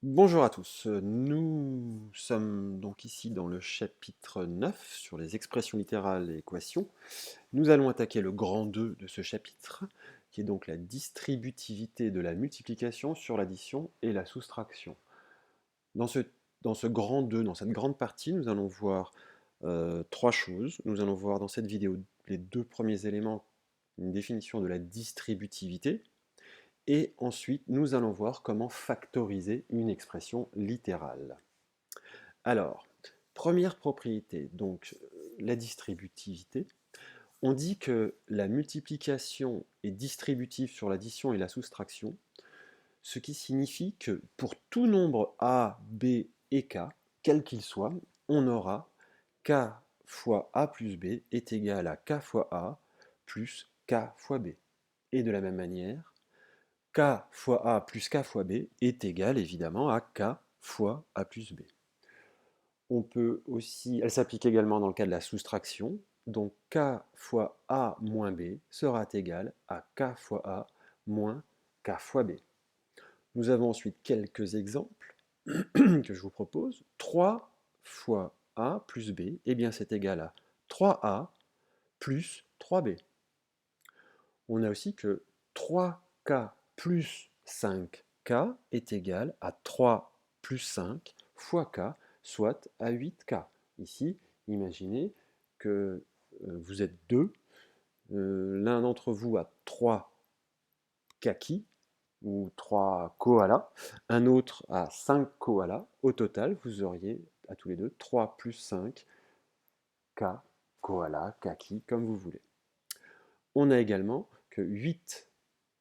Bonjour à tous, nous sommes donc ici dans le chapitre 9 sur les expressions littérales et équations. Nous allons attaquer le grand 2 de ce chapitre, qui est donc la distributivité de la multiplication sur l'addition et la soustraction. Dans ce, dans ce grand 2, dans cette grande partie, nous allons voir trois choses. Nous allons voir dans cette vidéo les deux premiers éléments, une définition de la distributivité, et ensuite, nous allons voir comment factoriser une expression littérale. Alors, première propriété, donc la distributivité. On dit que la multiplication est distributive sur l'addition et la soustraction, ce qui signifie que pour tout nombre a, b et k, quel qu'il soit, on aura k fois a plus b est égal à k fois a plus k fois b. Et de la même manière, k fois a plus k fois b est égal évidemment à k fois a plus b. On peut aussi, elle s'applique également dans le cas de la soustraction, donc k fois a moins b sera égal à k fois a moins k fois b. Nous avons ensuite quelques exemples que je vous propose. 3 fois a plus b, eh bien c'est égal à 3a plus 3b. On a aussi que 3k plus 5k est égal à 3 plus 5 fois k, soit à 8k. Ici, imaginez que vous êtes deux, l'un d'entre vous a 3 kakis, ou 3 koalas, un autre a 5 koalas. Au total, vous auriez à tous les deux 3 plus 5 k, koala, kaki, comme vous voulez. On a également que 8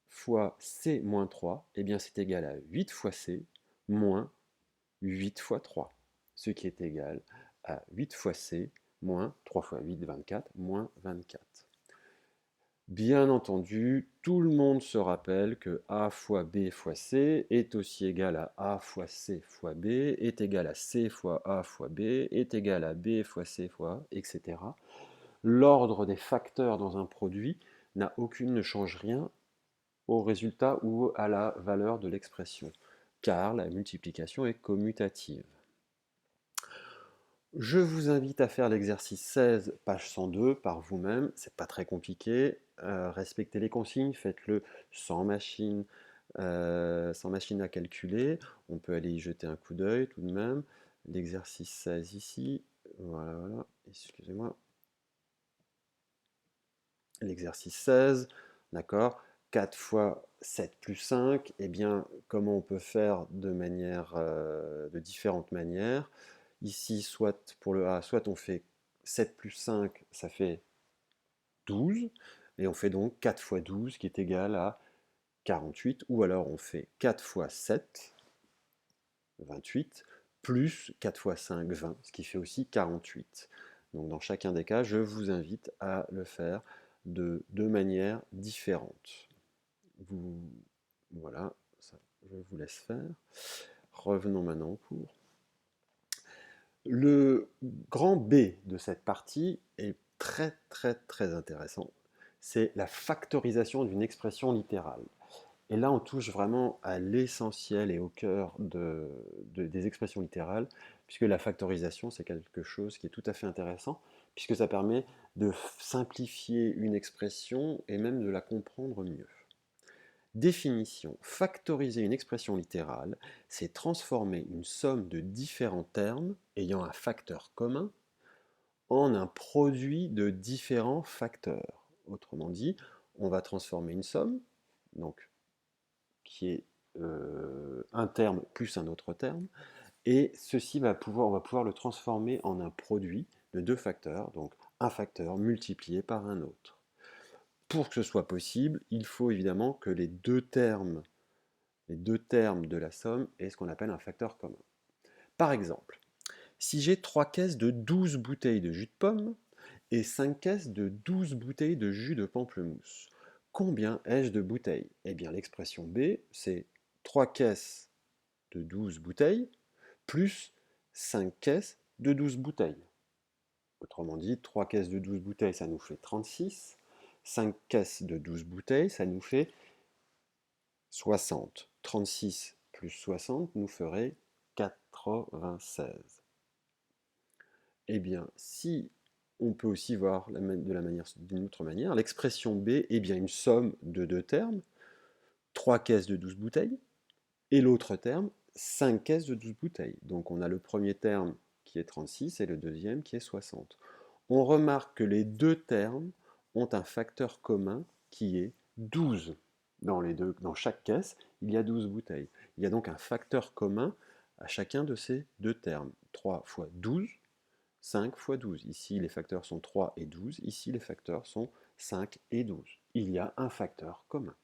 fois c moins 3, eh bien c'est égal à 8 fois c moins 8 fois 3, ce qui est égal à 8 fois c moins 3 fois 8, 24, moins 24. Bien entendu, tout le monde se rappelle que a fois b fois c est aussi égal à a fois c fois b, est égal à c fois a fois b, est égal à b fois c fois, etc. L'ordre des facteurs dans un produit ne change rien au résultat ou à la valeur de l'expression, car la multiplication est commutative. Je vous invite à faire l'exercice 16, page 102, par vous-même. C'est pas très compliqué. Respectez les consignes, faites-le sans machine à calculer. On peut aller y jeter un coup d'œil tout de même. L'exercice 16 ici. Voilà, voilà. Excusez-moi. L'exercice 16, d'accord, 4 fois 7 plus 5, eh bien, comment on peut faire de différentes manières. Ici, soit pour le A, soit on fait 7 plus 5, ça fait 12, et on fait donc 4 fois 12, qui est égal à 48, ou alors on fait 4 fois 7, 28, plus 4 fois 5, 20, ce qui fait aussi 48. Donc dans chacun des cas, je vous invite à le faire de deux manières différentes. Voilà, ça, je vous laisse faire. Revenons maintenant au cours. Le grand B de cette partie est très très très intéressant. C'est la factorisation d'une expression littérale. Et là, on touche vraiment à l'essentiel et au cœur des expressions littérales, puisque la factorisation, c'est quelque chose qui est tout à fait intéressant, puisque ça permet de simplifier une expression et même de la comprendre mieux. Définition. Factoriser une expression littérale, c'est transformer une somme de différents termes ayant un facteur commun en un produit de différents facteurs. Autrement dit, on va transformer une somme, donc qui est un terme plus un autre terme, et on va pouvoir le transformer en un produit de deux facteurs, donc un facteur multiplié par un autre. Pour que ce soit possible, il faut évidemment que les deux termes de la somme aient ce qu'on appelle un facteur commun. Par exemple, si j'ai 3 caisses de 12 bouteilles de jus de pomme et 5 caisses de 12 bouteilles de jus de pamplemousse, combien ai-je de bouteilles? Eh bien, l'expression B, c'est 3 caisses de 12 bouteilles plus 5 caisses de 12 bouteilles. Autrement dit, 3 caisses de 12 bouteilles, ça nous fait 36. 5 caisses de 12 bouteilles, ça nous fait 60. 36 plus 60 nous ferait 96. Eh bien, si on peut aussi voir d'une autre manière, l'expression B est bien une somme de deux termes, 3 caisses de 12 bouteilles, et l'autre terme, 5 caisses de 12 bouteilles. Donc on a le premier terme qui est 36 et le deuxième qui est 60. On remarque que les deux termes ont un facteur commun qui est 12. Dans chaque caisse, il y a 12 bouteilles. Il y a donc un facteur commun à chacun de ces deux termes. 3 fois 12, 5 fois 12. Ici, les facteurs sont 3 et 12. Ici, les facteurs sont 5 et 12. Il y a un facteur commun.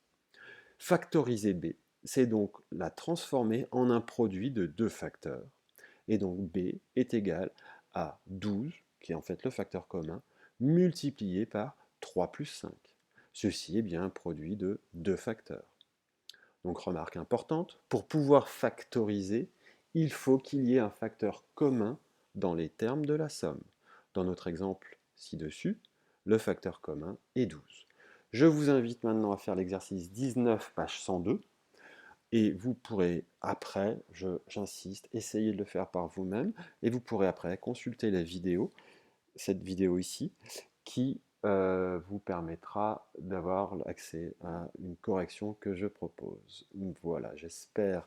Factoriser B, c'est donc la transformer en un produit de deux facteurs. Et donc B est égal à 12, qui est en fait le facteur commun, multiplié par 3 plus 5. Ceci est bien un produit de deux facteurs. Donc remarque importante, pour pouvoir factoriser, il faut qu'il y ait un facteur commun dans les termes de la somme. Dans notre exemple ci-dessus, le facteur commun est 12. Je vous invite maintenant à faire l'exercice 19, page 102, et vous pourrez après, j'insiste, essayer de le faire par vous-même, et vous pourrez après consulter la vidéo, cette vidéo ici, qui vous permettra d'avoir accès à une correction que je propose. Voilà, j'espère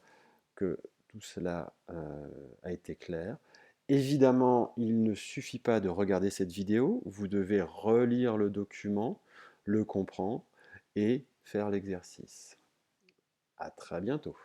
que tout cela a été clair. Évidemment, il ne suffit pas de regarder cette vidéo, vous devez relire le document, le comprendre et faire l'exercice. À très bientôt.